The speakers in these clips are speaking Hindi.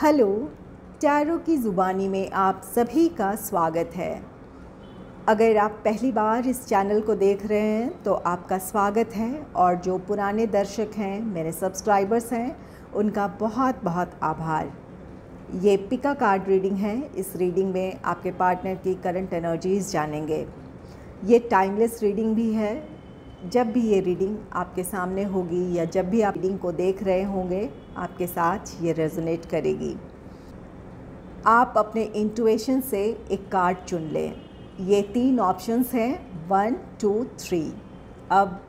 हेलो, टैरो की ज़ुबानी में आप सभी का स्वागत है। अगर आप पहली बार इस चैनल को देख रहे हैं तो आपका स्वागत है, और जो पुराने दर्शक हैं, मेरे सब्सक्राइबर्स हैं, उनका बहुत बहुत आभार। ये पिका कार्ड रीडिंग है। इस रीडिंग में आपके पार्टनर की करंट एनर्जीज़ जानेंगे। ये टाइमलेस रीडिंग भी है। जब भी ये रीडिंग आपके सामने होगी या जब भी आप रीडिंग को देख रहे होंगे, आपके साथ ये रेजोनेट करेगी। आप अपने इंट्यूशन से एक कार्ड चुन लें। ये 3 ऑप्शंस हैं, 1, 2, 3। अब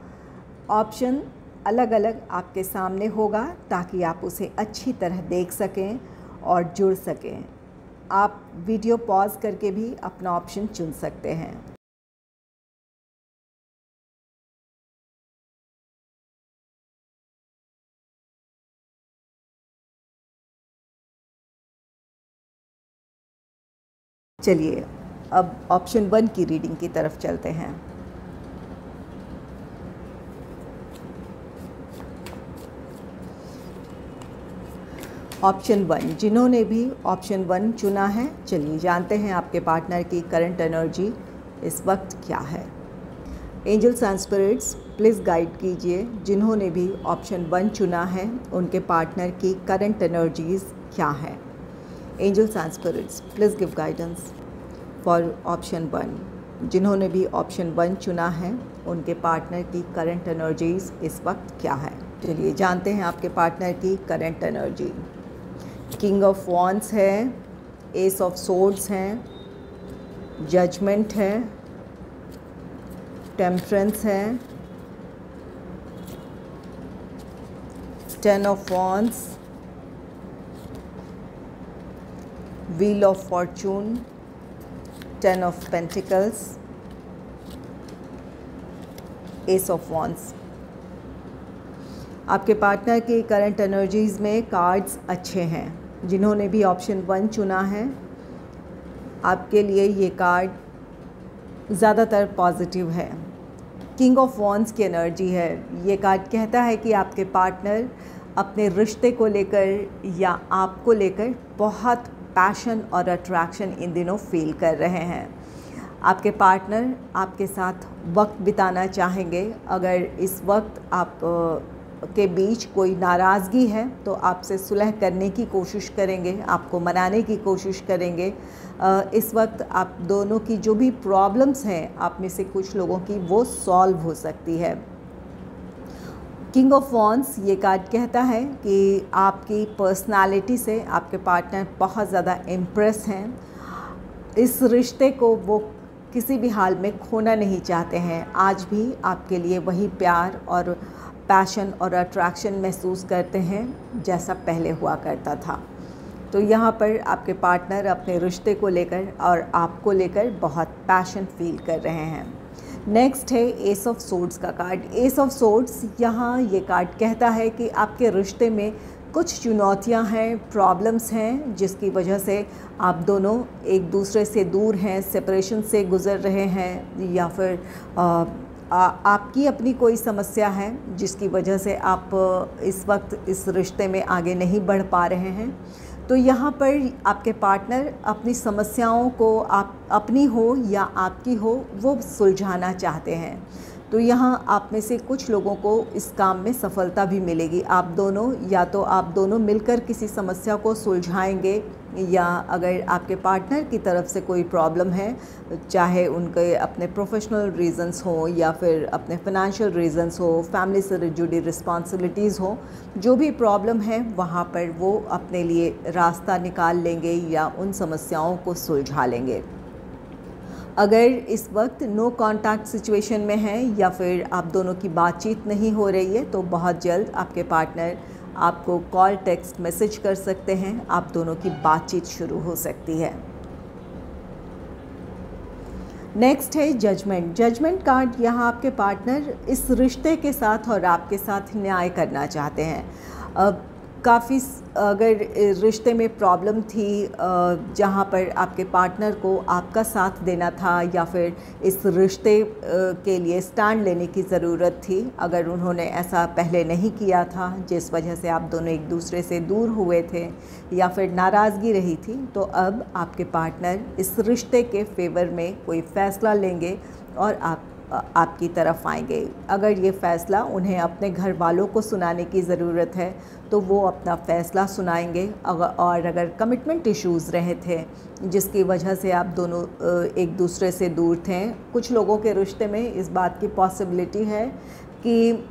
ऑप्शन अलग अलग आपके सामने होगा ताकि आप उसे अच्छी तरह देख सकें और जुड़ सकें। आप वीडियो पॉज करके भी अपना ऑप्शन चुन सकते हैं। चलिए अब ऑप्शन 1 की रीडिंग की तरफ चलते हैं। ऑप्शन 1, जिन्होंने भी ऑप्शन 1 चुना है, चलिए जानते हैं आपके पार्टनर की करंट एनर्जी इस वक्त क्या है। Angels and spirits please guide कीजिए, जिन्होंने भी ऑप्शन 1 चुना है उनके पार्टनर की करंट एनर्जीज़ क्या है। Angels and spirits please give guidance for option 1। जिन्होंने भी ऑप्शन 1 चुना है उनके पार्टनर की करंट एनर्जीज़ इस वक्त क्या है। चलिए जानते हैं आपके पार्टनर की current energy. King of wands है, एस ऑफ सोर्ड्स हैं, जजमेंट है, टेम्परेंस है, 10 of wands, wheel of Fortune, 10 of pentacles, ace of wands. आपके पार्टनर के करंट एनर्जीज़ में कार्ड्स अच्छे हैं। जिन्होंने भी ऑप्शन 1 चुना है, आपके लिए ये कार्ड ज़्यादातर पॉजिटिव है। किंग ऑफ वॉन्ड्स की एनर्जी है। ये कार्ड कहता है कि आपके पार्टनर अपने रिश्ते को लेकर या आपको लेकर बहुत पैशन और अट्रैक्शन इन दिनों फील कर रहे हैं। आपके पार्टनर आपके साथ वक्त बिताना चाहेंगे। अगर इस वक्त आप के बीच कोई नाराज़गी है तो आपसे सुलह करने की कोशिश करेंगे, आपको मनाने की कोशिश करेंगे। इस वक्त आप दोनों की जो भी प्रॉब्लम्स हैं, आप में से कुछ लोगों की वो सॉल्व हो सकती है। किंग ऑफ वॉन्ड्स ये कार्ड कहता है कि आपकी पर्सनालिटी से आपके पार्टनर बहुत ज़्यादा इम्प्रेस हैं। इस रिश्ते को वो किसी भी हाल में खोना नहीं चाहते हैं। आज भी आपके लिए वही प्यार और पैशन और अट्रैक्शन महसूस करते हैं जैसा पहले हुआ करता था। तो यहाँ पर आपके पार्टनर अपने रिश्ते को लेकर और आपको लेकर बहुत पैशन फील कर रहे हैं। नेक्स्ट है एस ऑफ सोर्ड्स का कार्ड। एस ऑफ सोर्ड्स, यहाँ ये कार्ड कहता है कि आपके रिश्ते में कुछ चुनौतियाँ हैं, प्रॉब्लम्स हैं, जिसकी वजह से आप दोनों एक दूसरे से दूर हैं, सेपरेशन से गुज़र रहे हैं, या फिर आपकी अपनी कोई समस्या है जिसकी वजह से आप इस वक्त इस रिश्ते में आगे नहीं बढ़ पा रहे हैं। तो यहाँ पर आपके पार्टनर अपनी समस्याओं को, आप अपनी हो या आपकी हो, वो सुलझाना चाहते हैं। तो यहाँ आप में से कुछ लोगों को इस काम में सफलता भी मिलेगी। आप दोनों या तो आप दोनों मिलकर किसी समस्या को सुलझाएंगे, या अगर आपके पार्टनर की तरफ से कोई प्रॉब्लम है, चाहे उनके अपने प्रोफेशनल रीज़न्स हो या फिर अपने फाइनेंशियल रीज़न्स हो, फैमिली से जुड़ी रिस्पॉन्सिबिलिटीज़ हो, जो भी प्रॉब्लम है वहाँ पर वो अपने लिए रास्ता निकाल लेंगे या उन समस्याओं को सुलझा लेंगे। अगर इस वक्त नो कांटेक्ट सिचुएशन में है या फिर आप दोनों की बातचीत नहीं हो रही है, तो बहुत जल्द आपके पार्टनर आपको कॉल, टेक्स्ट, मैसेज कर सकते हैं। आप दोनों की बातचीत शुरू हो सकती है। नेक्स्ट है जजमेंट। जजमेंट कार्ड, यहाँ आपके पार्टनर इस रिश्ते के साथ और आपके साथ न्याय करना चाहते हैं। अब काफ़ी अगर रिश्ते में प्रॉब्लम थी जहाँ पर आपके पार्टनर को आपका साथ देना था या फिर इस रिश्ते के लिए स्टैंड लेने की ज़रूरत थी, अगर उन्होंने ऐसा पहले नहीं किया था जिस वजह से आप दोनों एक दूसरे से दूर हुए थे या फिर नाराज़गी रही थी, तो अब आपके पार्टनर इस रिश्ते के फेवर में कोई फ़ैसला लेंगे और आपकी तरफ आएंगे। अगर ये फ़ैसला उन्हें अपने घर वालों को सुनाने की ज़रूरत है तो वो अपना फ़ैसला सुनाएंगे। और अगर कमिटमेंट इश्यूज़ रहे थे जिसकी वजह से आप दोनों एक दूसरे से दूर थे, कुछ लोगों के रिश्ते में इस बात की पॉसिबिलिटी है कि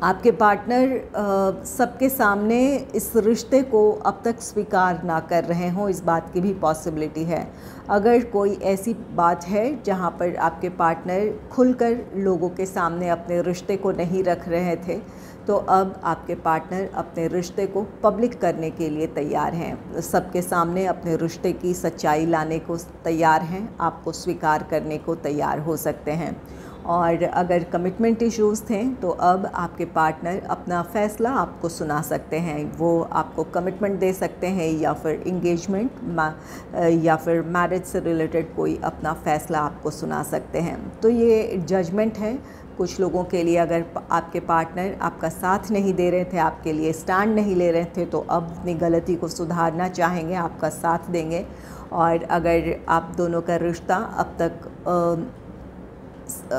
आपके पार्टनर सबके सामने इस रिश्ते को अब तक स्वीकार ना कर रहे हों, इस बात की भी पॉसिबिलिटी है। अगर कोई ऐसी बात है जहां पर आपके पार्टनर खुलकर लोगों के सामने अपने रिश्ते को नहीं रख रहे थे, तो अब आपके पार्टनर अपने रिश्ते को पब्लिक करने के लिए तैयार हैं, सबके सामने अपने रिश्ते की सच्चाई लाने को तैयार हैं, आपको स्वीकार करने को तैयार हो सकते हैं। और अगर कमिटमेंट इश्यूज़ थे तो अब आपके पार्टनर अपना फ़ैसला आपको सुना सकते हैं। वो आपको कमिटमेंट दे सकते हैं या फिर इंगेजमेंट या फिर मैरिज से रिलेटेड कोई अपना फ़ैसला आपको सुना सकते हैं। तो ये जजमेंट है कुछ लोगों के लिए। अगर आपके पार्टनर आपका साथ नहीं दे रहे थे, आपके लिए स्टैंड नहीं ले रहे थे, तो अब अपनी गलती को सुधारना चाहेंगे, आपका साथ देंगे। और अगर आप दोनों का रिश्ता अब तक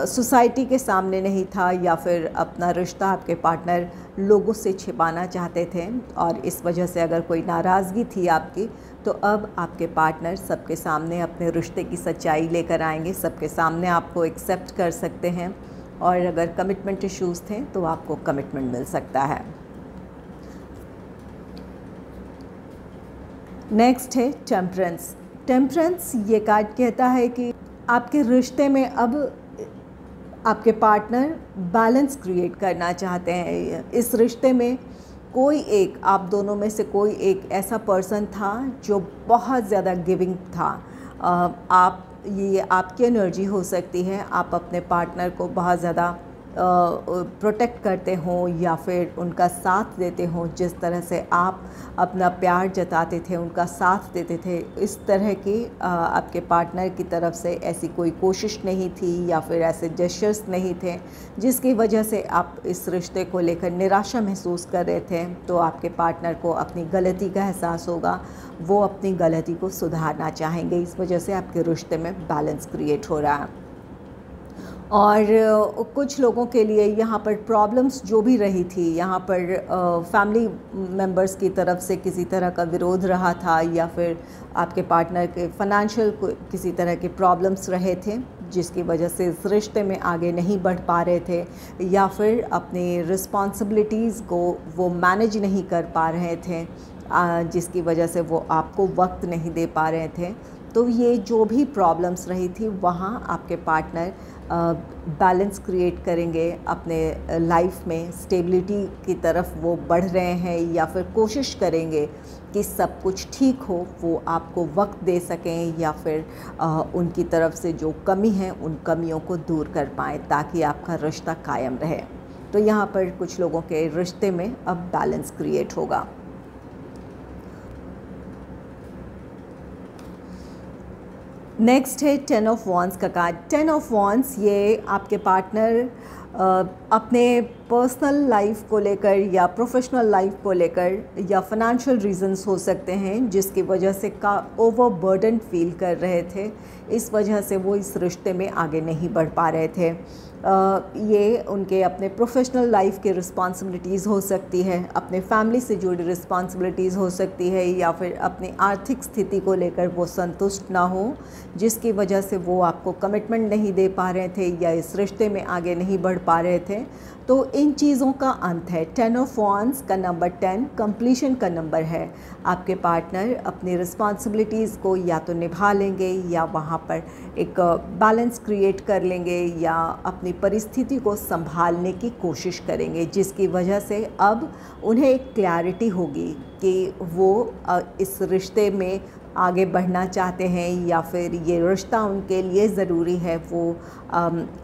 सोसाइटी के सामने नहीं था या फिर अपना रिश्ता आपके पार्टनर लोगों से छिपाना चाहते थे और इस वजह से अगर कोई नाराज़गी थी आपकी, तो अब आपके पार्टनर सबके सामने अपने रिश्ते की सच्चाई लेकर आएंगे, सबके सामने आपको एक्सेप्ट कर सकते हैं। और अगर कमिटमेंट इश्यूज़ थे तो आपको कमिटमेंट मिल सकता है। नेक्स्ट है टेम्परेंस। टेम्परेंस ये कार्ड कहता है कि आपके रिश्ते में अब आपके पार्टनर बैलेंस क्रिएट करना चाहते हैं। इस रिश्ते में कोई एक, आप दोनों में से कोई एक ऐसा पर्सन था जो बहुत ज़्यादा गिविंग था। ये आपकी एनर्जी हो सकती है, आप अपने पार्टनर को बहुत ज़्यादा प्रोटेक्ट करते हो या फिर उनका साथ देते हो। जिस तरह से आप अपना प्यार जताते थे, उनका साथ देते थे, इस तरह की आपके पार्टनर की तरफ से ऐसी कोई कोशिश नहीं थी या फिर ऐसे जेस्चर्स नहीं थे जिसकी वजह से आप इस रिश्ते को लेकर निराशा महसूस कर रहे थे। तो आपके पार्टनर को अपनी गलती का एहसास होगा, वो अपनी गलती को सुधारना चाहेंगे, इस वजह से आपके रिश्ते में बैलेंस क्रिएट हो रहा है। और कुछ लोगों के लिए यहाँ पर प्रॉब्लम्स जो भी रही थी, यहाँ पर फैमिली मेंबर्स की तरफ से किसी तरह का विरोध रहा था या फिर आपके पार्टनर के फाइनेंशियल किसी तरह के प्रॉब्लम्स रहे थे जिसकी वजह से इस रिश्ते में आगे नहीं बढ़ पा रहे थे या फिर अपनी रिस्पॉन्सिबिलिटीज़ को वो मैनेज नहीं कर पा रहे थे, जिसकी वजह से वो आपको वक्त नहीं दे पा रहे थे। तो ये जो भी प्रॉब्लम्स रही थी वहाँ आपके पार्टनर बैलेंस क्रिएट करेंगे, अपने लाइफ में स्टेबिलिटी की तरफ वो बढ़ रहे हैं या फिर कोशिश करेंगे कि सब कुछ ठीक हो, वो आपको वक्त दे सकें या फिर उनकी तरफ से जो कमी है उन कमियों को दूर कर पाएँ ताकि आपका रिश्ता कायम रहे। तो यहाँ पर कुछ लोगों के रिश्ते में अब बैलेंस क्रिएट होगा। नेक्स्ट है 10 ऑफ वॉन्ड्स का कार्ड। 10 ऑफ वॉन्ड्स ये आपके पार्टनर अपने पर्सनल लाइफ को लेकर या प्रोफेशनल लाइफ को लेकर या फाइनेंशियल रीजंस हो सकते हैं जिसकी वजह से ओवरबर्डन फील कर रहे थे, इस वजह से वो इस रिश्ते में आगे नहीं बढ़ पा रहे थे। ये उनके अपने प्रोफेशनल लाइफ के रिस्पॉन्सिबिलिटीज़ हो सकती है, अपने फैमिली से जुड़ी रिस्पॉन्सिबिलिटीज़ हो सकती है या फिर अपनी आर्थिक स्थिति को लेकर वो संतुष्ट ना हो जिसकी वजह से वो आपको कमिटमेंट नहीं दे पा रहे थे या इस रिश्ते में आगे नहीं बढ़ पा रहे थे। तो इन चीज़ों का अंत है। 10 ऑफ वॉन्ड्स का नंबर 10 कंप्लीशन का नंबर है। आपके पार्टनर अपनी रिस्पॉन्सिबिलिटीज़ को या तो निभा लेंगे या वहाँ पर एक बैलेंस क्रिएट कर लेंगे या अपनी परिस्थिति को संभालने की कोशिश करेंगे जिसकी वजह से अब उन्हें एक क्लैरिटी होगी कि वो इस रिश्ते में आगे बढ़ना चाहते हैं या फिर ये रिश्ता उनके लिए ज़रूरी है, वो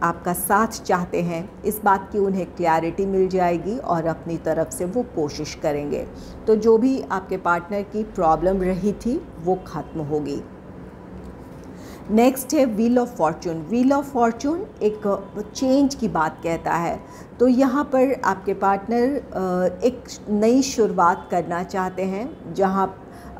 आपका साथ चाहते हैं, इस बात की उन्हें क्लैरिटी मिल जाएगी और अपनी तरफ से वो कोशिश करेंगे। तो जो भी आपके पार्टनर की प्रॉब्लम रही थी वो ख़त्म होगी। नेक्स्ट है wheel of Fortune. Wheel of Fortune एक चेंज की बात कहता है। तो यहाँ पर आपके पार्टनर एक नई शुरुआत करना चाहते हैं, जहाँ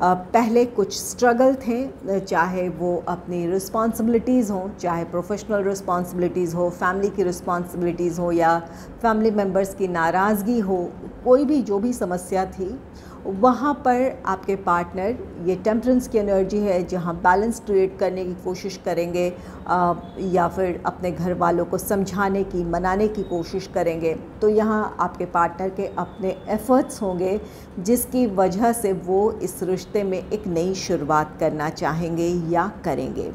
पहले कुछ स्ट्रगल थे, चाहे वो अपनी रिस्पॉन्सिबिलिटीज़ हों, चाहे प्रोफेशनल रिस्पॉन्सिबिलिटीज़ हो, फैमिली की रिस्पॉन्सिबिलिटीज़ हो या फैमिली मेम्बर्स की नाराज़गी हो, कोई भी जो भी समस्या थी वहाँ पर आपके पार्टनर, ये टेम्परेंस की एनर्जी है जहाँ बैलेंस क्रिएट करने की कोशिश करेंगे या फिर अपने घर वालों को समझाने की, मनाने की कोशिश करेंगे। तो यहाँ आपके पार्टनर के अपने एफ़र्ट्स होंगे जिसकी वजह से वो इस रिश्ते में एक नई शुरुआत करना चाहेंगे या करेंगे।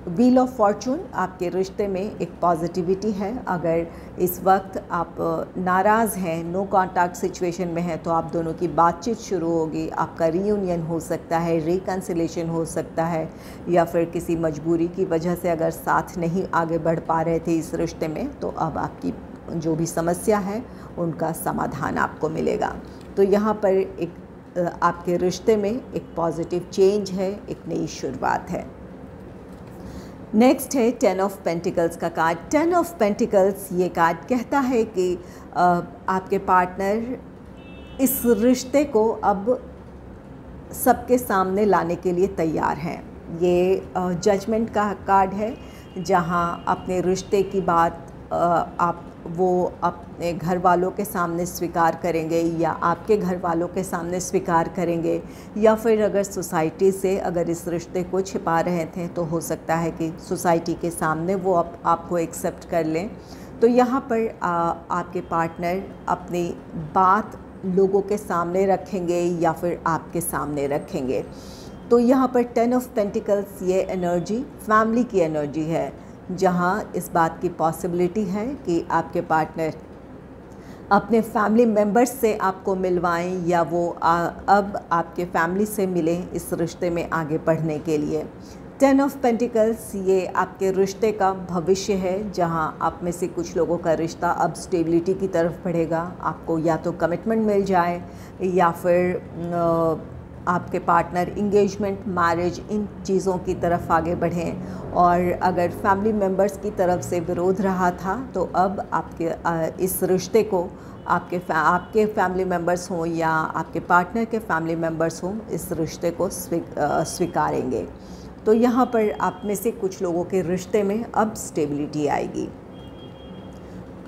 व्हील ऑफ फॉर्चून आपके रिश्ते में एक पॉजिटिविटी है। अगर इस वक्त आप नाराज़ हैं, नो कॉन्टैक्ट सिचुएशन में हैं, तो आप दोनों की बातचीत शुरू होगी, आपका रीयूनियन हो सकता है, रिकन्सिलेशन हो सकता है, या फिर किसी मजबूरी की वजह से अगर साथ नहीं आगे बढ़ पा रहे थे इस रिश्ते में, तो अब आपकी जो भी समस्या है उनका समाधान आपको मिलेगा। तो यहाँ पर एक आपके रिश्ते में एक पॉजिटिव चेंज है, एक नई शुरुआत है। नेक्स्ट है 10 ऑफ पेंटिकल्स का कार्ड। 10 ऑफ पेंटिकल्स ये कार्ड कहता है कि आपके पार्टनर इस रिश्ते को अब सबके सामने लाने के लिए तैयार हैं। ये जजमेंट का कार्ड है, जहाँ अपने रिश्ते की बात वो अपने घर वालों के सामने स्वीकार करेंगे या आपके घर वालों के सामने स्वीकार करेंगे, या फिर अगर सोसाइटी से अगर इस रिश्ते को छिपा रहे थे तो हो सकता है कि सोसाइटी के सामने वो आपको एक्सेप्ट कर लें। तो यहाँ पर आपके पार्टनर अपनी बात लोगों के सामने रखेंगे या फिर आपके सामने रखेंगे। तो यहाँ पर 10 ऑफ पेंटिकल्स ये एनर्जी फैमिली की एनर्जी है, जहाँ इस बात की पॉसिबिलिटी है कि आपके पार्टनर अपने फैमिली मेम्बर्स से आपको मिलवाएं या वो अब आपके फैमिली से मिलें इस रिश्ते में आगे बढ़ने के लिए। 10 ऑफ पेंटिकल्स ये आपके रिश्ते का भविष्य है, जहाँ आप में से कुछ लोगों का रिश्ता अब स्टेबिलिटी की तरफ बढ़ेगा। आपको या तो कमिटमेंट मिल जाए या फिर आपके पार्टनर इंगेजमेंट, मैरिज, इन चीज़ों की तरफ आगे बढ़ें। और अगर फैमिली मेम्बर्स की तरफ से विरोध रहा था तो अब आपके इस रिश्ते को आपके फैमिली मेम्बर्स हों या आपके पार्टनर के फैमिली मेम्बर्स हों, इस रिश्ते को स्वीकारेंगे। तो यहाँ पर आप में से कुछ लोगों के रिश्ते में अब स्टेबिलिटी आएगी।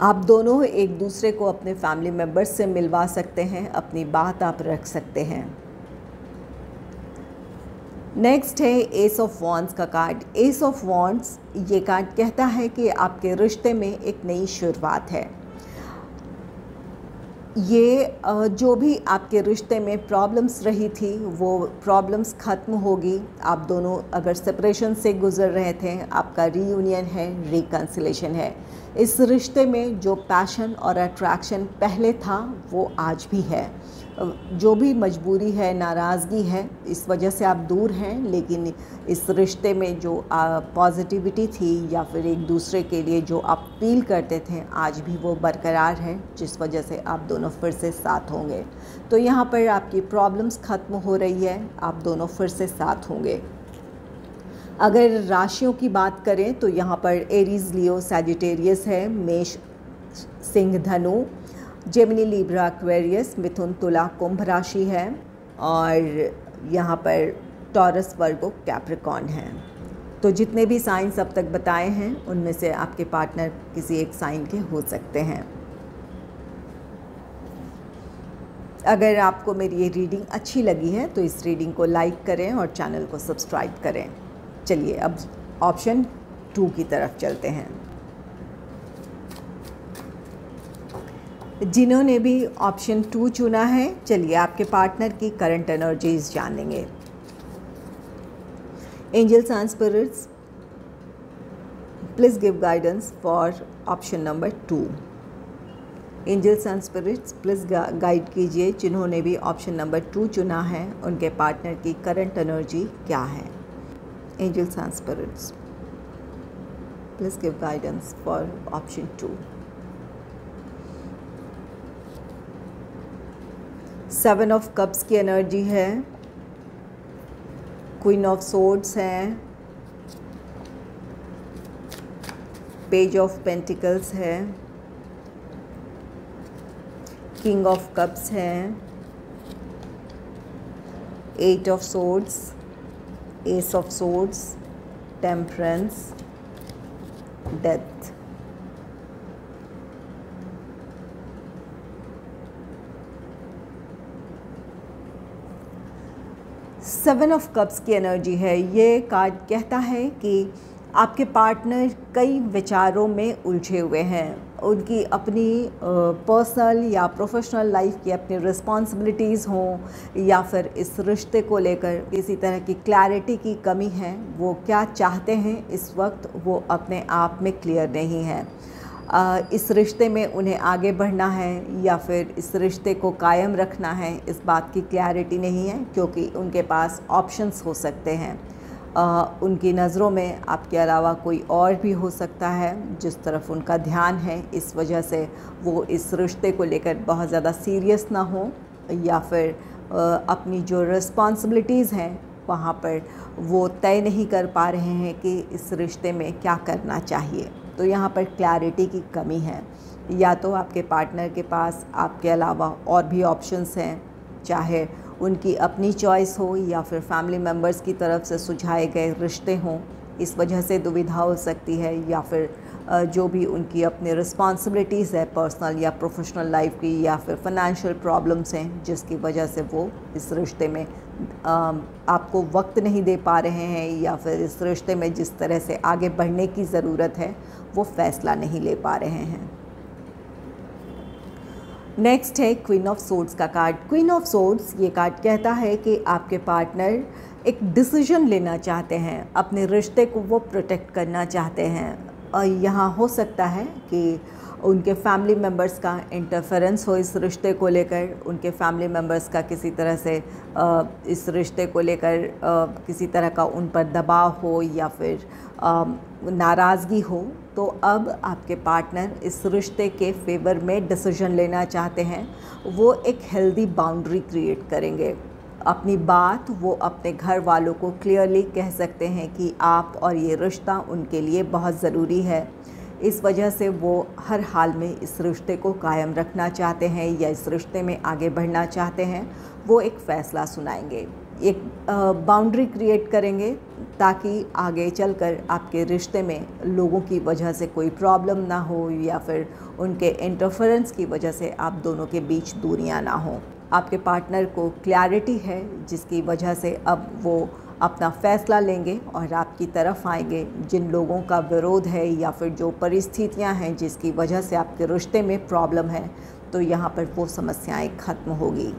आप दोनों एक दूसरे को अपने फैमिली मेम्बर्स से मिलवा सकते हैं, अपनी बात आप रख सकते हैं। नेक्स्ट है एस ऑफ वॉन्ड्स का कार्ड। एस ऑफ वॉन्ड्स ये कार्ड कहता है कि आपके रिश्ते में एक नई शुरुआत है। ये जो भी आपके रिश्ते में प्रॉब्लम्स रही थी वो प्रॉब्लम्स ख़त्म होगी। आप दोनों अगर सेपरेशन से गुज़र रहे थे, आपका रीयूनियन है, रिकन्सिलेशन है। इस रिश्ते में जो पैशन और अट्रैक्शन पहले था वो आज भी है। जो भी मजबूरी है, नाराज़गी है, इस वजह से आप दूर हैं, लेकिन इस रिश्ते में जो पॉजिटिविटी थी या फिर एक दूसरे के लिए जो आप फील करते थे, आज भी वो बरकरार है, जिस वजह से आप दोनों फिर से साथ होंगे। तो यहाँ पर आपकी प्रॉब्लम्स ख़त्म हो रही है, आप दोनों फिर से साथ होंगे। अगर राशियों की बात करें तो यहाँ पर एरीज, लियो, सैजिटेरियस है, मेष, सिंह, धनु, जेमिनी, लिब्रा, एक्वेरियस, मिथुन, तुला, कुंभ राशि है, और यहाँ पर टॉरस, वर्गो, कैप्रिकॉर्न है। तो जितने भी साइंस अब तक बताए हैं उनमें से आपके पार्टनर किसी एक साइन के हो सकते हैं। अगर आपको मेरी ये रीडिंग अच्छी लगी है तो इस रीडिंग को लाइक करें और चैनल को सब्सक्राइब करें। चलिए अब ऑप्शन 2 की तरफ चलते हैं। जिन्होंने भी ऑप्शन 2 चुना है, चलिए आपके पार्टनर की करंट एनर्जीज जानेंगे। Angels and spirits, please give guidance for option number 2। Angels and spirits please guide कीजिए जिन्होंने भी ऑप्शन नंबर 2 चुना है, उनके पार्टनर की करंट एनर्जी क्या है। Angels and spirits please give guidance for option 2। 7 of cups की एनर्जी है, क्वीन ऑफ सोर्ड्स है, पेज ऑफ पेंटिकल्स है, किंग ऑफ कप्स है, 8 of swords, ace of swords, temperance, death. Seven of cups की एनर्जी है। ये कार्ड कहता है कि आपके पार्टनर कई विचारों में उलझे हुए हैं, उनकी अपनी पर्सनल या प्रोफेशनल लाइफ की अपनी रिस्पॉन्सिबिलिटीज़ हों या फिर इस रिश्ते को लेकर किसी तरह की क्लैरिटी की कमी है। वो क्या चाहते हैं इस वक्त वो अपने आप में क्लियर नहीं है। इस रिश्ते में उन्हें आगे बढ़ना है या फिर इस रिश्ते को कायम रखना है, इस बात की क्लैरिटी नहीं है, क्योंकि उनके पास ऑप्शंस हो सकते हैं। उनकी नज़रों में आपके अलावा कोई और भी हो सकता है जिस तरफ उनका ध्यान है। इस वजह से वो इस रिश्ते को लेकर बहुत ज़्यादा सीरियस ना हो या फिर अपनी जो रिस्पॉन्सिबिलिटीज़ हैं वहाँ पर वो तय नहीं कर पा रहे हैं कि इस रिश्ते में क्या करना चाहिए। तो यहाँ पर क्लैरिटी की कमी है। या तो आपके पार्टनर के पास आपके अलावा और भी ऑप्शंस हैं, चाहे उनकी अपनी चॉइस हो या फिर फैमिली मेम्बर्स की तरफ से सुझाए गए रिश्ते हों, इस वजह से दुविधा हो सकती है। या फिर जो भी उनकी अपनी रिस्पॉन्सिबिलिटीज़ है पर्सनल या प्रोफेशनल लाइफ की, या फिर फाइनेंशियल प्रॉब्लम्स हैं जिसकी वजह से वो इस रिश्ते में आपको वक्त नहीं दे पा रहे हैं, या फिर इस रिश्ते में जिस तरह से आगे बढ़ने की ज़रूरत है वो फ़ैसला नहीं ले पा रहे हैं। नेक्स्ट है क्वीन ऑफ सोर्ड्स का कार्ड। क्वीन ऑफ सोर्ड्स ये कार्ड कहता है कि आपके पार्टनर एक डिसीजन लेना चाहते हैं, अपने रिश्ते को वो प्रोटेक्ट करना चाहते हैं। और यहाँ हो सकता है कि उनके फैमिली मेम्बर्स का इंटरफेरेंस हो इस रिश्ते को लेकर, उनके फैमिली मेम्बर्स का किसी तरह से इस रिश्ते को लेकर किसी तरह का उन पर दबाव हो या फिर नाराज़गी हो। तो अब आपके पार्टनर इस रिश्ते के फेवर में डिसीजन लेना चाहते हैं। वो एक हेल्दी बाउंड्री क्रिएट करेंगे। अपनी बात वो अपने घर वालों को क्लियरली कह सकते हैं कि आप और ये रिश्ता उनके लिए बहुत ज़रूरी है। इस वजह से वो हर हाल में इस रिश्ते को कायम रखना चाहते हैं या इस रिश्ते में आगे बढ़ना चाहते हैं। वो एक फ़ैसला सुनाएंगे, एक बाउंड्री क्रिएट करेंगे ताकि आगे चलकर आपके रिश्ते में लोगों की वजह से कोई प्रॉब्लम ना हो या फिर उनके इंटरफेरेंस की वजह से आप दोनों के बीच दूरियां ना हो। आपके पार्टनर को क्लैरिटी है जिसकी वजह से अब वो अपना फ़ैसला लेंगे और आपकी तरफ आएंगे। जिन लोगों का विरोध है या फिर जो परिस्थितियां हैं जिसकी वजह से आपके रिश्ते में प्रॉब्लम है, तो यहाँ पर वो समस्याएं ख़त्म होगी।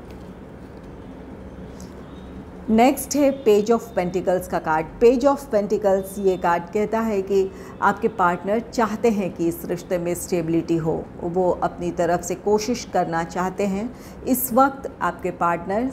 नेक्स्ट है पेज ऑफ पेंटिकल्स का कार्ड। पेज ऑफ पेंटिकल्स ये कार्ड कहता है कि आपके पार्टनर चाहते हैं कि इस रिश्ते में स्टेबिलिटी हो, वो अपनी तरफ से कोशिश करना चाहते हैं। इस वक्त आपके पार्टनर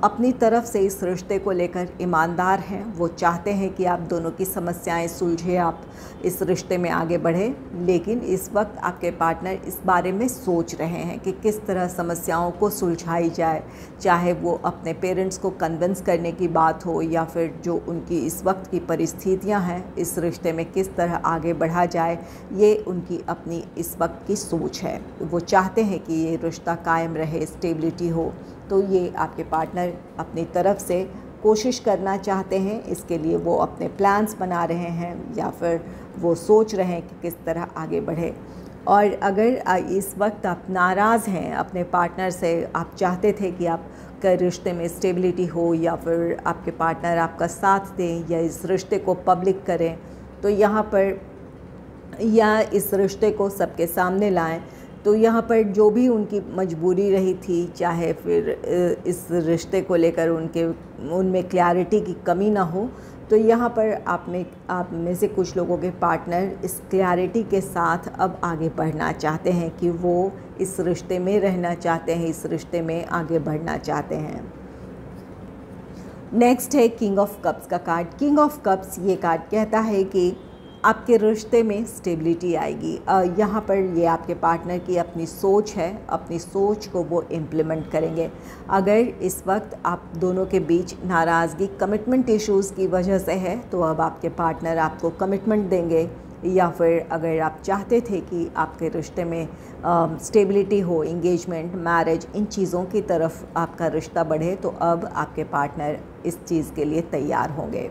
अपनी तरफ से इस रिश्ते को लेकर ईमानदार हैं। वो चाहते हैं कि आप दोनों की समस्याएं सुलझे, आप इस रिश्ते में आगे बढ़ें। लेकिन इस वक्त आपके पार्टनर इस बारे में सोच रहे हैं कि किस तरह समस्याओं को सुलझाई जाए, चाहे वो अपने पेरेंट्स को कन्विंस करने की बात हो या फिर जो उनकी इस वक्त की परिस्थितियां हैं, इस रिश्ते में किस तरह आगे बढ़ा जाए, ये उनकी अपनी इस वक्त की सोच है। वो चाहते हैं कि ये रिश्ता कायम रहे, स्टेबिलिटी हो। तो ये आपके पार्टनर अपनी तरफ से कोशिश करना चाहते हैं। इसके लिए वो अपने प्लान्स बना रहे हैं या फिर वो सोच रहे हैं कि किस तरह आगे बढ़े। और अगर इस वक्त आप नाराज़ हैं अपने पार्टनर से, आप चाहते थे कि आपके रिश्ते में स्टेबिलिटी हो या फिर आपके पार्टनर आपका साथ दें या इस रिश्ते को पब्लिक करें, तो यहाँ पर या इस रिश्ते को सबके सामने लाएं, तो यहाँ पर जो भी उनकी मजबूरी रही थी, चाहे फिर इस रिश्ते को लेकर उनमें क्लैरिटी की कमी ना हो, तो यहाँ पर आप में से कुछ लोगों के पार्टनर इस क्लैरिटी के साथ अब आगे बढ़ना चाहते हैं कि वो इस रिश्ते में रहना चाहते हैं, इस रिश्ते में आगे बढ़ना चाहते हैं। नेक्स्ट है किंग ऑफ कप्स का कार्ड। किंग ऑफ कप्स ये कार्ड कहता है कि आपके रिश्ते में स्टेबिलिटी आएगी। यहाँ पर ये आपके पार्टनर की अपनी सोच है, अपनी सोच को वो इम्प्लीमेंट करेंगे। अगर इस वक्त आप दोनों के बीच नाराज़गी कमिटमेंट इश्यूज़ की वजह से है तो अब आपके पार्टनर आपको कमिटमेंट देंगे, या फिर अगर आप चाहते थे कि आपके रिश्ते में स्टेबिलिटी हो, इंगेजमेंट, मैरिज, इन चीज़ों की तरफ आपका रिश्ता बढ़े तो अब आपके पार्टनर इस चीज़ के लिए तैयार होंगे।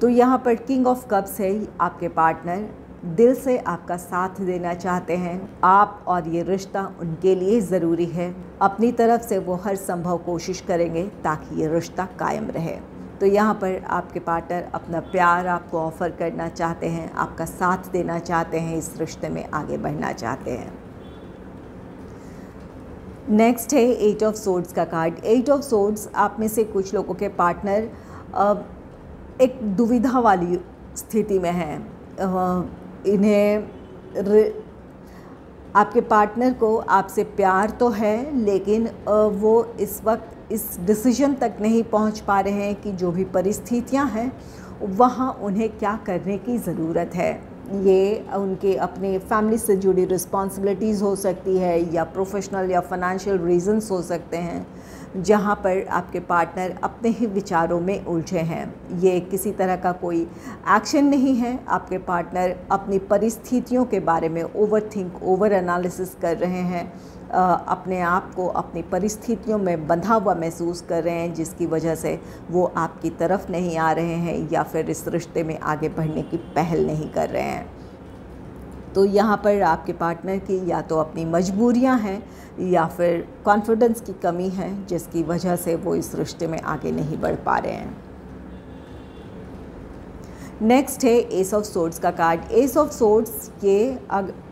तो यहाँ पर किंग ऑफ कप्स है, आपके पार्टनर दिल से आपका साथ देना चाहते हैं आप, और ये रिश्ता उनके लिए ज़रूरी है। अपनी तरफ से वो हर संभव कोशिश करेंगे ताकि ये रिश्ता कायम रहे। तो यहाँ पर आपके पार्टनर अपना प्यार आपको ऑफ़र करना चाहते हैं, आपका साथ देना चाहते हैं, इस रिश्ते में आगे बढ़ना चाहते हैं। नेक्स्ट है एट ऑफ सोर्ड्स का कार्ड। एट ऑफ सोर्ड्स, आप में से कुछ लोगों के पार्टनर एक दुविधा वाली स्थिति में हैं। आपके पार्टनर को आपसे प्यार तो है, लेकिन वो इस वक्त इस डिसीजन तक नहीं पहुंच पा रहे हैं कि जो भी परिस्थितियां हैं वहां उन्हें क्या करने की ज़रूरत है। ये उनके अपने फैमिली से जुड़ी रिस्पॉन्सिबिलिटीज़ हो सकती है, या प्रोफेशनल या फाइनेंशियल रीजंस हो सकते हैं, जहाँ पर आपके पार्टनर अपने ही विचारों में उलझे हैं। ये किसी तरह का कोई एक्शन नहीं है, आपके पार्टनर अपनी परिस्थितियों के बारे में ओवर एनालिसिस कर रहे हैं, अपने आप को अपनी परिस्थितियों में बंधा हुआ महसूस कर रहे हैं, जिसकी वजह से वो आपकी तरफ नहीं आ रहे हैं या फिर इस रिश्ते में आगे बढ़ने की पहल नहीं कर रहे हैं। तो यहाँ पर आपके पार्टनर की या तो अपनी मजबूरियाँ हैं या फिर कॉन्फिडेंस की कमी है, जिसकी वजह से वो इस रिश्ते में आगे नहीं बढ़ पा रहे हैं। नेक्स्ट है एस ऑफ सोर्ड्स का कार्ड। एस ऑफ सोर्ड्स, ये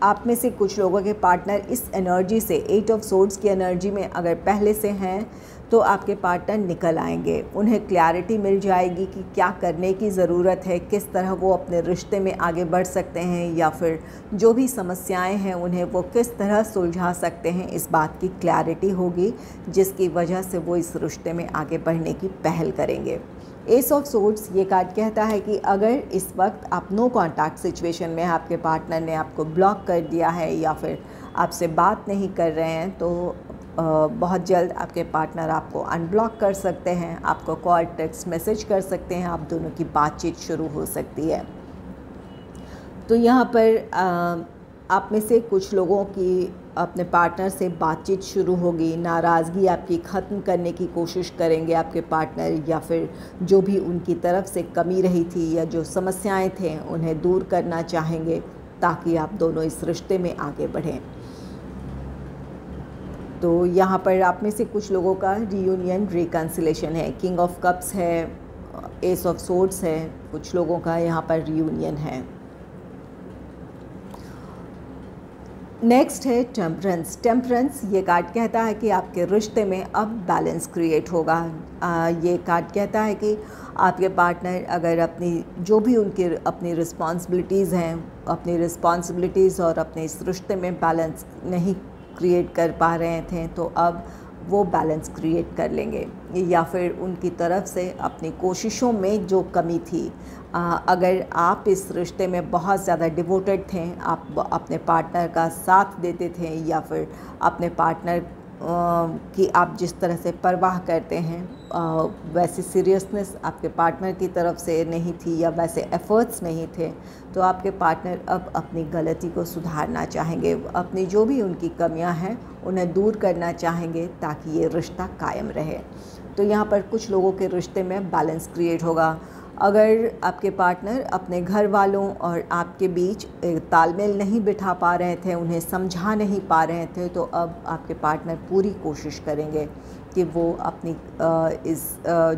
आप में से कुछ लोगों के पार्टनर इस एनर्जी से, एट ऑफ सोर्ड्स की एनर्जी में अगर पहले से हैं तो आपके पार्टनर निकल आएंगे। उन्हें क्लैरिटी मिल जाएगी कि क्या करने की ज़रूरत है, किस तरह वो अपने रिश्ते में आगे बढ़ सकते हैं, या फिर जो भी समस्याएं हैं उन्हें वो किस तरह सुलझा सकते हैं। इस बात की क्लैरिटी होगी, जिसकी वजह से वो इस रिश्ते में आगे बढ़ने की पहल करेंगे। एस ऑफ सोर्ड्स ये कार्ड कहता है कि अगर इस वक्त आप नो कॉन्टैक्ट सिचुएशन में, आपके पार्टनर ने आपको ब्लॉक कर दिया है या फिर आपसे बात नहीं कर रहे हैं, तो बहुत जल्द आपके पार्टनर आपको अनब्लॉक कर सकते हैं, आपको कॉल, टेक्स्ट मैसेज कर सकते हैं, आप दोनों की बातचीत शुरू हो सकती है। तो यहाँ पर आप में से कुछ लोगों की अपने पार्टनर से बातचीत शुरू होगी, नाराज़गी आपकी ख़त्म करने की कोशिश करेंगे आपके पार्टनर, या फिर जो भी उनकी तरफ से कमी रही थी या जो समस्याएं थे उन्हें दूर करना चाहेंगे ताकि आप दोनों इस रिश्ते में आगे बढ़ें। तो यहाँ पर आप में से कुछ लोगों का रियूनियन, रिकन्सिलेशन है। किंग ऑफ कप्स है, एस ऑफ सोर्ड्स है, कुछ लोगों का यहाँ पर रियूनियन है। नेक्स्ट है टेम्परेंस। टेम्परेंस ये कार्ड कहता है कि आपके रिश्ते में अब बैलेंस क्रिएट होगा। ये कार्ड कहता है कि आपके पार्टनर अगर जो भी उनकी अपनी रिस्पॉन्सिबिलिटीज़ हैं, अपनी रिस्पॉन्सिबिलिटीज़ और अपने इस रिश्ते में बैलेंस नहीं क्रिएट कर पा रहे थे, तो अब वो बैलेंस क्रिएट कर लेंगे, या फिर उनकी तरफ से अपनी कोशिशों में जो कमी थी, अगर आप इस रिश्ते में बहुत ज़्यादा डिवोटेड थे, आप अपने पार्टनर का साथ देते थे, या फिर अपने पार्टनर की आप जिस तरह से परवाह करते हैं वैसी सीरियसनेस आपके पार्टनर की तरफ से नहीं थी या वैसे एफ़र्ट्स नहीं थे, तो आपके पार्टनर अब अपनी गलती को सुधारना चाहेंगे, अपनी जो भी उनकी कमियां हैं उन्हें दूर करना चाहेंगे ताकि ये रिश्ता कायम रहे। तो यहाँ पर कुछ लोगों के रिश्ते में बैलेंस क्रिएट होगा। अगर आपके पार्टनर अपने घर वालों और आपके बीच तालमेल नहीं बिठा पा रहे थे, उन्हें समझा नहीं पा रहे थे, तो अब आपके पार्टनर पूरी कोशिश करेंगे कि वो अपनी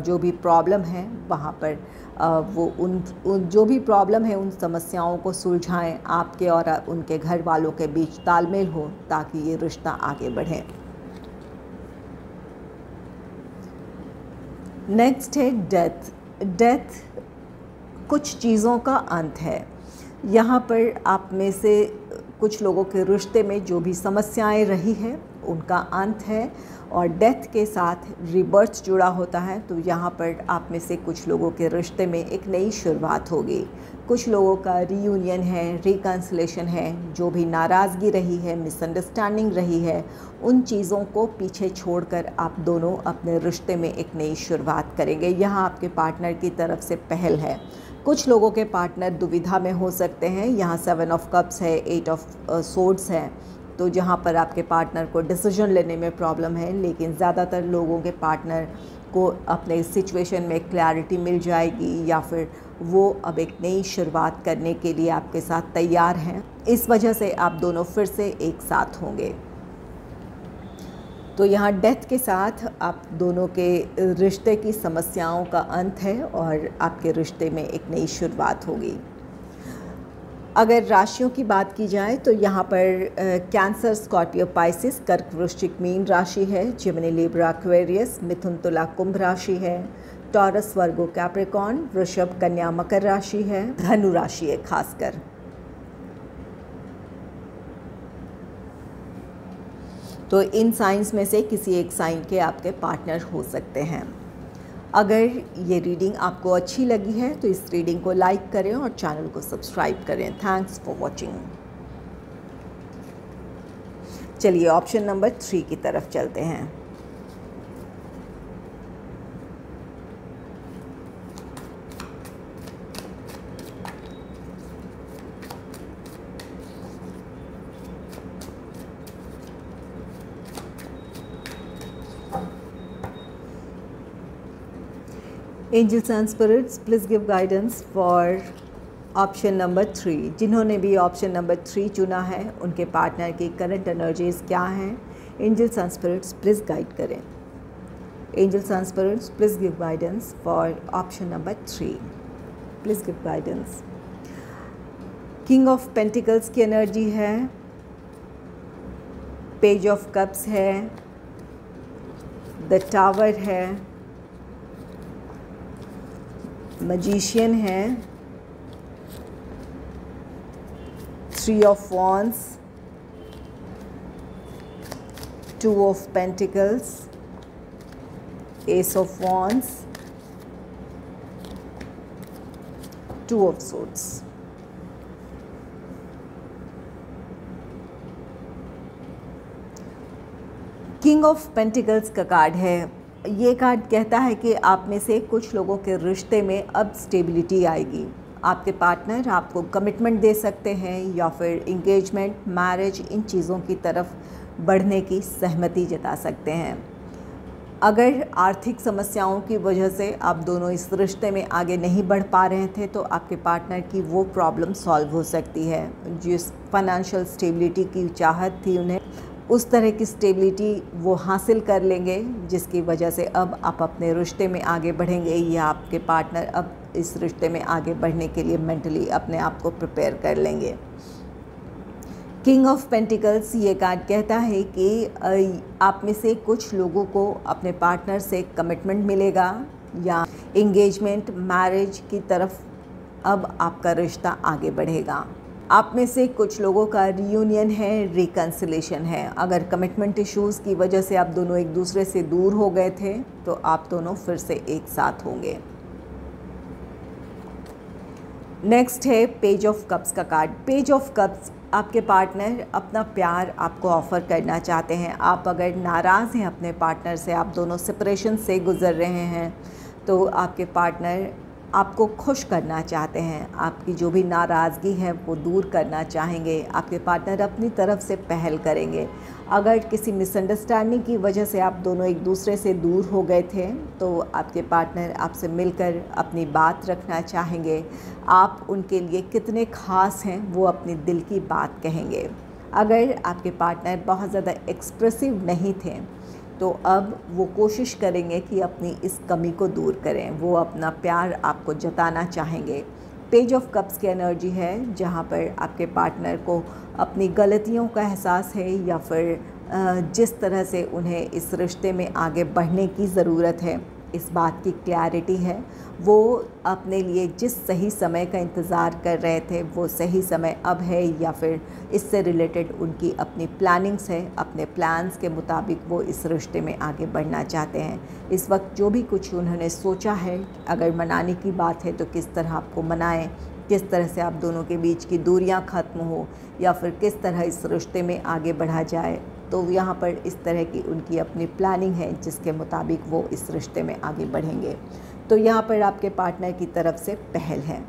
जो भी प्रॉब्लम है वहाँ पर वो उन जो भी प्रॉब्लम है उन समस्याओं को सुलझाएं, आपके और उनके घर वालों के बीच तालमेल हो ताकि ये रिश्ता आगे बढ़े। नेक्स्ट है डेथ। डेथ कुछ चीज़ों का अंत है। यहाँ पर आप में से कुछ लोगों के रिश्ते में जो भी समस्याएं रही है उनका अंत है, और डेथ के साथ रिबर्थ जुड़ा होता है। तो यहाँ पर आप में से कुछ लोगों के रिश्ते में एक नई शुरुआत होगी। कुछ लोगों का रीयूनियन है, रिकन्सिलेशन है। जो भी नाराज़गी रही है, मिसअंडरस्टैंडिंग रही है, उन चीज़ों को पीछे छोड़कर आप दोनों अपने रिश्ते में एक नई शुरुआत करेंगे। यहाँ आपके पार्टनर की तरफ से पहल है। कुछ लोगों के पार्टनर दुविधा में हो सकते हैं। यहाँ 7 ऑफ कप्स है, 8 ऑफ सोर्ड्स है, तो जहाँ पर आपके पार्टनर को डिसीजन लेने में प्रॉब्लम है। लेकिन ज़्यादातर लोगों के पार्टनर को अपने सिचुएशन में क्लैरिटी मिल जाएगी, या फिर वो अब एक नई शुरुआत करने के लिए आपके साथ तैयार हैं। इस वजह से आप दोनों फिर से एक साथ होंगे। तो यहाँ डेथ के साथ आप दोनों के रिश्ते की समस्याओं का अंत है और आपके रिश्ते में एक नई शुरुआत होगी। अगर राशियों की बात की जाए तो यहाँ पर कैंसर, स्कॉर्पियो, पाइसिस, कर्क, वृश्चिक, मीन राशि है। जिमिनी, लिब्रा, एक्वेरियस, मिथुन, तुला, कुंभ राशि है। टॉरस, वर्गो, कैप्रिकॉर्न, वृषभ, कन्या, मकर राशि है। धनु राशि है खासकर। तो इन साइंस में से किसी एक साइन के आपके पार्टनर हो सकते हैं। अगर ये रीडिंग आपको अच्छी लगी है तो इस रीडिंग को लाइक करें और चैनल को सब्सक्राइब करें। Thanks for watching. चलिए ऑप्शन नंबर 3 की तरफ चलते हैं। Angels and spirits please give guidance for option number 3। जिन्होंने भी ऑप्शन नंबर 3 चुना है उनके पार्टनर की करंट एनर्जीज क्या हैं? Angels and spirits please guide करें। Angels and spirits please give guidance for option number 3। Please give guidance. King of pentacles की एनर्जी है, पेज ऑफ कप्स है, द टावर है, मैजिशियन है, 3 of wands, 2 of pentacles, ace of wands, 2 of swords. King of pentacles का कार्ड है। ये कार्ड कहता है कि आप में से कुछ लोगों के रिश्ते में अब स्टेबिलिटी आएगी। आपके पार्टनर आपको कमिटमेंट दे सकते हैं या फिर इंगेजमेंट, मैरिज, इन चीज़ों की तरफ बढ़ने की सहमति जता सकते हैं। अगर आर्थिक समस्याओं की वजह से आप दोनों इस रिश्ते में आगे नहीं बढ़ पा रहे थे तो आपके पार्टनर की वो प्रॉब्लम सॉल्व हो सकती है। जिस फाइनेंशियल स्टेबिलिटी की चाहत थी उन्हें, उस तरह की स्टेबिलिटी वो हासिल कर लेंगे, जिसकी वजह से अब आप अपने रिश्ते में आगे बढ़ेंगे या आपके पार्टनर अब इस रिश्ते में आगे बढ़ने के लिए मेंटली अपने आप को प्रिपेयर कर लेंगे। किंग ऑफ पेंटिकल्स ये कार्ड कहता है कि आप में से कुछ लोगों को अपने पार्टनर से कमिटमेंट मिलेगा या एंगेजमेंट, मैरिज की तरफ अब आपका रिश्ता आगे बढ़ेगा। आप में से कुछ लोगों का रियूनियन है, रिकन्सिलेशन है। अगर कमिटमेंट इश्यूज़ की वजह से आप दोनों एक दूसरे से दूर हो गए थे तो आप दोनों फिर से एक साथ होंगे। नेक्स्ट है पेज ऑफ कप्स का कार्ड। पेज ऑफ कप्स, आपके पार्टनर अपना प्यार आपको ऑफ़र करना चाहते हैं। आप अगर नाराज़ हैं अपने पार्टनर से, आप दोनों सेपरेशन से गुज़र रहे हैं, तो आपके पार्टनर आपको खुश करना चाहते हैं। आपकी जो भी नाराज़गी है वो दूर करना चाहेंगे। आपके पार्टनर अपनी तरफ से पहल करेंगे। अगर किसी मिसअंडरस्टैंडिंग की वजह से आप दोनों एक दूसरे से दूर हो गए थे तो आपके पार्टनर आपसे मिलकर अपनी बात रखना चाहेंगे। आप उनके लिए कितने ख़ास हैं वो अपनी दिल की बात कहेंगे। अगर आपके पार्टनर बहुत ज़्यादा एक्सप्रेसिव नहीं थे तो अब वो कोशिश करेंगे कि अपनी इस कमी को दूर करें। वो अपना प्यार आपको जताना चाहेंगे। पेज ऑफ कप्स की एनर्जी है जहाँ पर आपके पार्टनर को अपनी गलतियों का एहसास है या फिर जिस तरह से उन्हें इस रिश्ते में आगे बढ़ने की ज़रूरत है इस बात की क्लैरिटी है। वो अपने लिए जिस सही समय का इंतज़ार कर रहे थे वो सही समय अब है, या फिर इससे रिलेटेड उनकी अपनी प्लानिंग्स है, अपने प्लान्स के मुताबिक वो इस रिश्ते में आगे बढ़ना चाहते हैं। इस वक्त जो भी कुछ उन्होंने सोचा है, अगर मनाने की बात है तो किस तरह आपको मनाएं, किस तरह से आप दोनों के बीच की दूरियां ख़त्म हो, या फिर किस तरह इस रिश्ते में आगे बढ़ा जाए, तो यहाँ पर इस तरह की उनकी अपनी प्लानिंग है जिसके मुताबिक वो इस रिश्ते में आगे बढ़ेंगे। तो यहाँ पर आपके पार्टनर की तरफ से पहल है।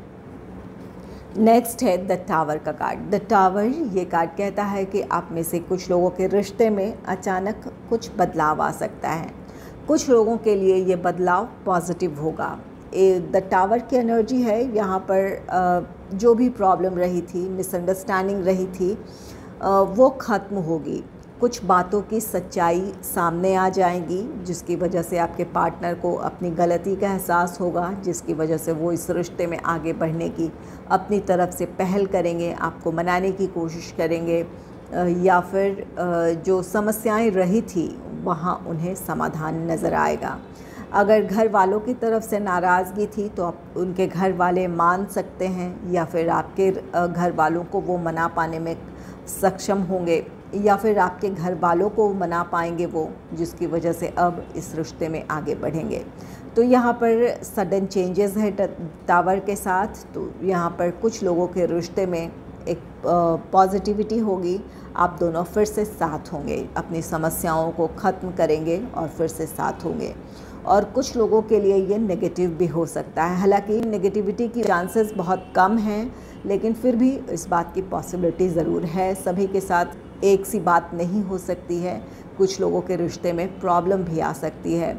नेक्स्ट है द टावर का कार्ड। द टावर ये कार्ड कहता है कि आप में से कुछ लोगों के रिश्ते में अचानक कुछ बदलाव आ सकता है। कुछ लोगों के लिए ये बदलाव पॉजिटिव होगा। द टावर की एनर्जी है यहाँ पर जो भी प्रॉब्लम रही थी, मिसअंडरस्टैंडिंग रही थी, वो ख़त्म होगी। कुछ बातों की सच्चाई सामने आ जाएंगी जिसकी वजह से आपके पार्टनर को अपनी गलती का एहसास होगा, जिसकी वजह से वो इस रिश्ते में आगे बढ़ने की अपनी तरफ से पहल करेंगे, आपको मनाने की कोशिश करेंगे, या फिर जो समस्याएं रही थी वहाँ उन्हें समाधान नज़र आएगा। अगर घर वालों की तरफ से नाराज़गी थी तो आप उनके घर वाले मान सकते हैं, या फिर आपके घर वालों को वो मना पाने में सक्षम होंगे, या फिर आपके घर वालों को मना पाएंगे वो, जिसकी वजह से अब इस रिश्ते में आगे बढ़ेंगे। तो यहाँ पर सडन चेंजेस है टावर के साथ। तो यहाँ पर कुछ लोगों के रिश्ते में एक पॉजिटिविटी होगी, आप दोनों फिर से साथ होंगे, अपनी समस्याओं को ख़त्म करेंगे और फिर से साथ होंगे। और कुछ लोगों के लिए ये नेगेटिव भी हो सकता है, हालांकि नेगेटिविटी की चांसेस बहुत कम हैं, लेकिन फिर भी इस बात की पॉसिबिलिटी ज़रूर है। सभी के साथ एक सी बात नहीं हो सकती है, कुछ लोगों के रिश्ते में प्रॉब्लम भी आ सकती है।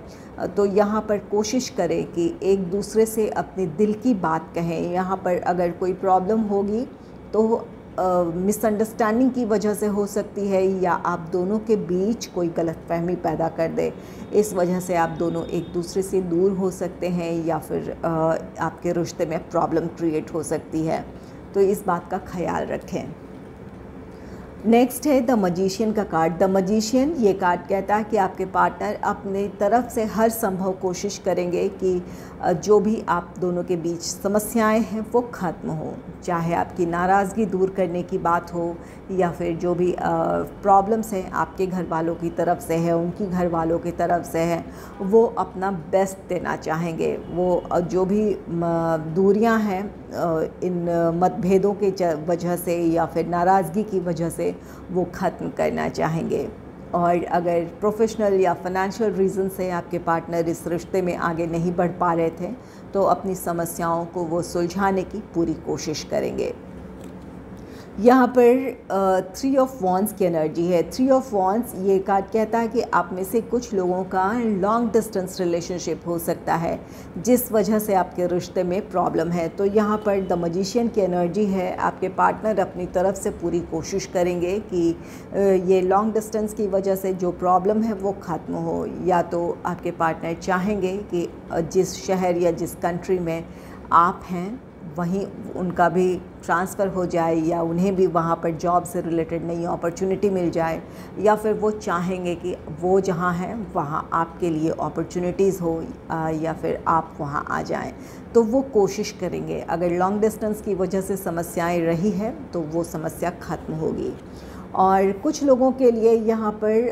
तो यहाँ पर कोशिश करें कि एक दूसरे से अपने दिल की बात कहें। यहाँ पर अगर कोई प्रॉब्लम होगी तो मिसअंडरस्टैंडिंग की वजह से हो सकती है, या आप दोनों के बीच कोई गलतफहमी पैदा कर दे, इस वजह से आप दोनों एक दूसरे से दूर हो सकते हैं, या फिर आपके रिश्ते में प्रॉब्लम क्रिएट हो सकती है। तो इस बात का ख्याल रखें। नेक्स्ट है द मजिशियन का कार्ड। द मजिशियन ये कार्ड कहता है कि आपके पार्टनर अपनी तरफ से हर संभव कोशिश करेंगे कि जो भी आप दोनों के बीच समस्याएं हैं वो ख़त्म हो, चाहे आपकी नाराज़गी दूर करने की बात हो, या फिर जो भी प्रॉब्लम्स हैं आपके घर वालों की तरफ से है, उनकी घर वालों की तरफ से है, वो अपना बेस्ट देना चाहेंगे। वो जो भी दूरियां हैं इन मतभेदों के वजह से या फिर नाराज़गी की वजह से वो ख़त्म करना चाहेंगे। और अगर प्रोफेशनल या फाइनेंशियल रीज़न से आपके पार्टनर इस रिश्ते में आगे नहीं बढ़ पा रहे थे तो अपनी समस्याओं को वो सुलझाने की पूरी कोशिश करेंगे। यहाँ पर 3 ऑफ वॉन्ड्स की एनर्जी है। 3 ऑफ वॉन्ड्स ये कार्ड कहता है कि आप में से कुछ लोगों का लॉन्ग डिस्टेंस रिलेशनशिप हो सकता है जिस वजह से आपके रिश्ते में प्रॉब्लम है। तो यहाँ पर द मजिशियन की एनर्जी है, आपके पार्टनर अपनी तरफ से पूरी कोशिश करेंगे कि ये लॉन्ग डिस्टेंस की वजह से जो प्रॉब्लम है वो ख़त्म हो, या तो आपके पार्टनर चाहेंगे कि जिस शहर या जिस कंट्री में आप हैं वहीं उनका भी ट्रांसफ़र हो जाए, या उन्हें भी वहाँ पर जॉब से रिलेटेड नई अपॉर्चुनिटी मिल जाए, या फिर वो चाहेंगे कि वो जहाँ हैं वहाँ आपके लिए अपॉर्चुनिटीज़ हो, या फिर आप वहाँ आ जाएं। तो वो कोशिश करेंगे। अगर लॉन्ग डिस्टेंस की वजह से समस्याएं रही है तो वो समस्या ख़त्म होगी। और कुछ लोगों के लिए यहाँ पर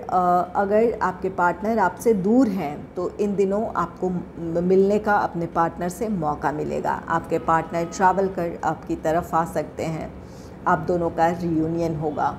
अगर आपके पार्टनर आपसे दूर हैं तो इन दिनों आपको मिलने का अपने पार्टनर से मौका मिलेगा। आपके पार्टनर ट्रैवल कर आपकी तरफ आ सकते हैं, आप दोनों का रियूनियन होगा।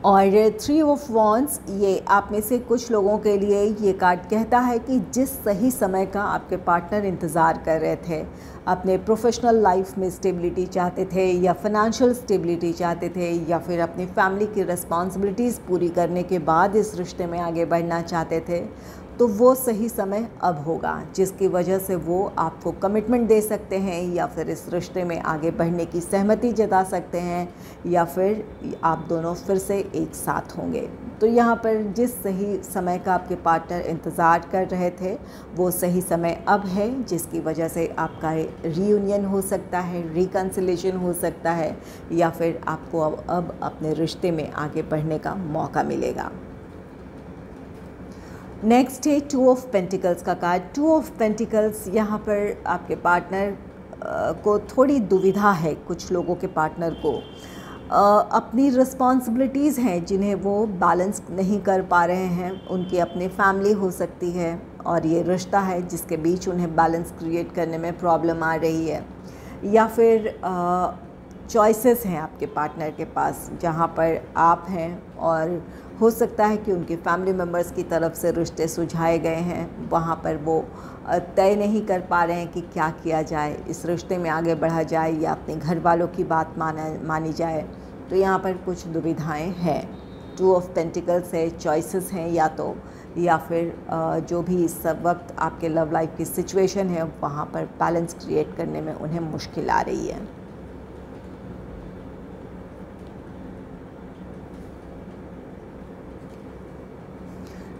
और 3 ऑफ वॉन्ड्स ये आप में से कुछ लोगों के लिए ये कार्ड कहता है कि जिस सही समय का आपके पार्टनर इंतज़ार कर रहे थे, अपने प्रोफेशनल लाइफ में स्टेबिलिटी चाहते थे, या फाइनेंशियल स्टेबिलिटी चाहते थे, या फिर अपनी फैमिली की रिस्पॉन्सिबिलिटीज़ पूरी करने के बाद इस रिश्ते में आगे बढ़ना चाहते थे, तो वो सही समय अब होगा जिसकी वजह से वो आपको कमिटमेंट दे सकते हैं, या फिर इस रिश्ते में आगे बढ़ने की सहमति जता सकते हैं, या फिर आप दोनों फिर से एक साथ होंगे। तो यहाँ पर जिस सही समय का आपके पार्टनर इंतज़ार कर रहे थे वो सही समय अब है, जिसकी वजह से आपका रीयूनियन हो सकता है, रिकन्सिलेशन हो सकता है, या फिर आपको अब अपने रिश्ते में आगे बढ़ने का मौका मिलेगा। नेक्स्ट है 2 ऑफ पेंटिकल्स का कार्ड। 2 ऑफ पेंटिकल्स यहाँ पर आपके पार्टनर को थोड़ी दुविधा है। कुछ लोगों के पार्टनर को अपनी रिस्पॉन्सिबिलिटीज़ हैं जिन्हें वो बैलेंस नहीं कर पा रहे हैं। उनकी अपनी फैमिली हो सकती है और ये रिश्ता है जिसके बीच उन्हें बैलेंस क्रिएट करने में प्रॉब्लम आ रही है, या फिर चॉइसेस हैं आपके पार्टनर के पास जहाँ पर आप हैं और हो सकता है कि उनके फैमिली मेम्बर्स की तरफ से रिश्ते सुझाए गए हैं, वहाँ पर वो तय नहीं कर पा रहे हैं कि क्या किया जाए, इस रिश्ते में आगे बढ़ा जाए या अपने घर वालों की बात मानी जाए। तो यहाँ पर कुछ दुविधाएं हैं। 2 ऑफ पेंटिकल्स है, चॉइसेस हैं या फिर जो भी इस वक्त आपके लव लाइफ की सिचुएशन है वहाँ पर बैलेंस क्रिएट करने में उन्हें मुश्किल आ रही है।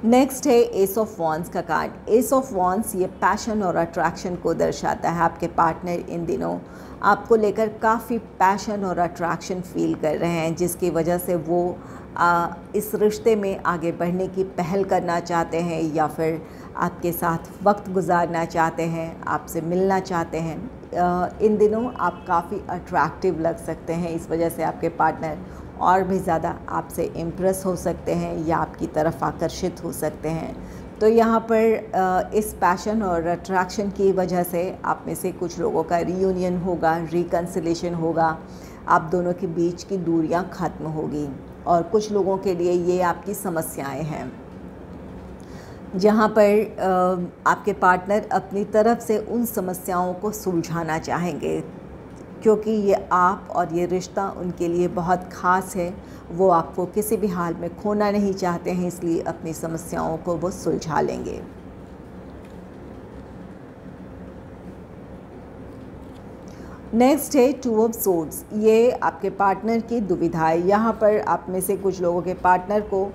नेक्स्ट है एस ऑफ वॉन्ड्स का कार्ड। एस ऑफ वॉन्ड्स ये पैशन और अट्रैक्शन को दर्शाता है। आपके पार्टनर इन दिनों आपको लेकर काफ़ी पैशन और अट्रैक्शन फील कर रहे हैं, जिसकी वजह से वो इस रिश्ते में आगे बढ़ने की पहल करना चाहते हैं या फिर आपके साथ वक्त गुजारना चाहते हैं, आपसे मिलना चाहते हैं। इन दिनों आप काफ़ी अट्रैक्टिव लग सकते हैं, इस वजह से आपके पार्टनर और भी ज़्यादा आपसे इम्प्रेस हो सकते हैं या आपकी तरफ आकर्षित हो सकते हैं। तो यहाँ पर इस पैशन और अट्रैक्शन की वजह से आप में से कुछ लोगों का रीयूनियन होगा, रिकन्सिलेशन होगा, आप दोनों के बीच की दूरियाँ ख़त्म होगी। और कुछ लोगों के लिए ये आपकी समस्याएं हैं जहाँ पर आपके पार्टनर अपनी तरफ से उन समस्याओं को सुलझाना चाहेंगे, क्योंकि ये आप और ये रिश्ता उनके लिए बहुत ख़ास है। वो आपको किसी भी हाल में खोना नहीं चाहते हैं, इसलिए अपनी समस्याओं को वो सुलझा लेंगे। नेक्स्ट है 2 ऑफ सोर्ड्स। ये आपके पार्टनर की दुविधा है। यहाँ पर आप में से कुछ लोगों के पार्टनर को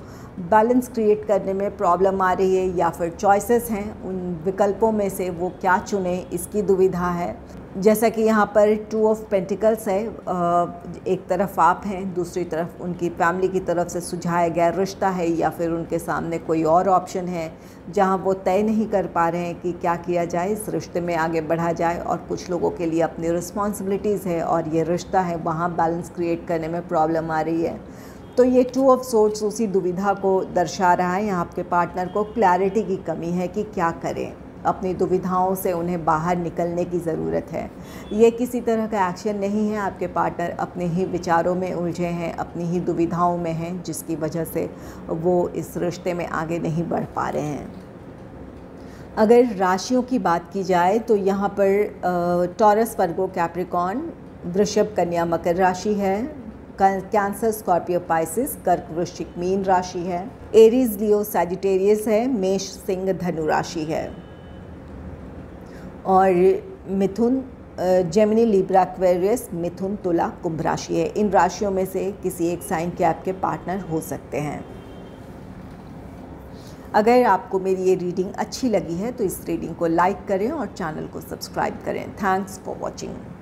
बैलेंस क्रिएट करने में प्रॉब्लम आ रही है या फिर चॉइसेस हैं, उन विकल्पों में से वो क्या चुने इसकी दुविधा है। जैसा कि यहाँ पर 2 ऑफ पेंटिकल्स है, एक तरफ आप हैं, दूसरी तरफ उनकी फैमिली की तरफ से सुझाया गया रिश्ता है, या फिर उनके सामने कोई और ऑप्शन है जहाँ वो तय नहीं कर पा रहे हैं कि क्या किया जाए, इस रिश्ते में आगे बढ़ा जाए। और कुछ लोगों के लिए अपनी रिस्पॉन्सिबिलिटीज़ है और ये रिश्ता है, वहाँ बैलेंस क्रिएट करने में प्रॉब्लम आ रही है। तो ये 2 ऑफ सोर्ड्स उसी दुविधा को दर्शा रहा है। यहाँ आपके पार्टनर को क्लैरिटी की कमी है कि क्या करें, अपनी दुविधाओं से उन्हें बाहर निकलने की ज़रूरत है। ये किसी तरह का एक्शन नहीं है, आपके पार्टनर अपने ही विचारों में उलझे हैं, अपनी ही दुविधाओं में हैं, जिसकी वजह से वो इस रिश्ते में आगे नहीं बढ़ पा रहे हैं। अगर राशियों की बात की जाए तो यहाँ पर टॉरस, वर्गो, कैप्रिकॉर्न, वृषभ, कन्या, मकर राशि है। कैंसर, स्कॉर्पियो, पाइसिस, कर्क, वृश्चिक, मीन राशि है। एरीज, लियो, सैजिटेरियस है। मेष, सिंह, धनु राशि है। और मिथुन, जेमिनी, लिब्रा, एक्वेरियस, मिथुन, तुला, कुंभ राशि है। इन राशियों में से किसी एक साइन के आपके पार्टनर हो सकते हैं। अगर आपको मेरी ये रीडिंग अच्छी लगी है तो इस रीडिंग को लाइक करें और चैनल को सब्सक्राइब करें। Thanks for watching.